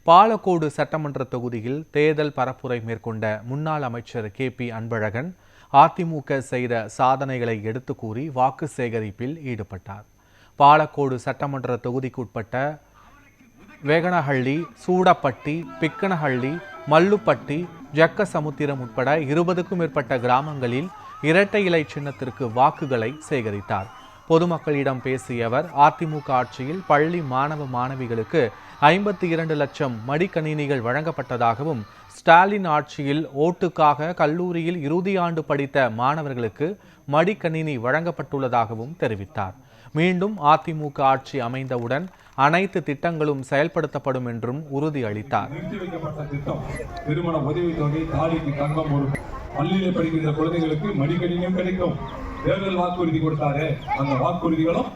பாலக்கோடு சட்டமன்ற தொகுதியில் தேர்தல் பரப்புரை மேற்கொண்ட முன்னாள் அமைச்சர் KP அன்பழகன் அதிமுக செய்த சாதனைகளை எடுத்து கூறி வாக்கு சேகரிப்பில் ஈடுபட்டார். பாலக்கோடு சட்டமன்ற தொகுதிக்குட்பட்ட வேகனஹள்ளி, சூடப்பட்டி, பிக்கனஹள்ளி, மல்லுப்பட்டி, ஜக்கசமுத்திரம் உட்பட 20க்கும் மேற்பட்ட கிராமங்களில் இரட்டை இலை சின்னத்திற்கு வாக்குகளை சேகரித்தார். பொதுமக்களிடம் பேசிய அவர், அதிமுக ஆட்சியில் பள்ளி மாணவ மாணவிகளுக்கு 52 லட்சம் மடிக்கணினிகள் வழங்கப்பட்டதாகவும், ஸ்டாலின் ஆட்சியில் ஓட்டுக்காக கல்லூரியில் இறுதி ஆண்டு படித்த மாணவர்களுக்கு மடிக்கணினி வழங்கப்பட்டுள்ளதாகவும் தெரிவித்தார். மீண்டும் அதிமுக ஆட்சி அமைந்தவுடன் அனைத்து திட்டங்களும் செயல்படுத்தப்படும் என்றும் உறுதியளித்தார். திருமண உதவித்தொகை, தாலிக்கு தங்கம், ஒரு பள்ளியில் படிக்கின்ற குழந்தைகளுக்கு மடிக்கணினியும் கிடைக்கும். தேர்தல் வாக்குறுதி கொடுத்தாரு, அந்த வாக்குறுதிகளும்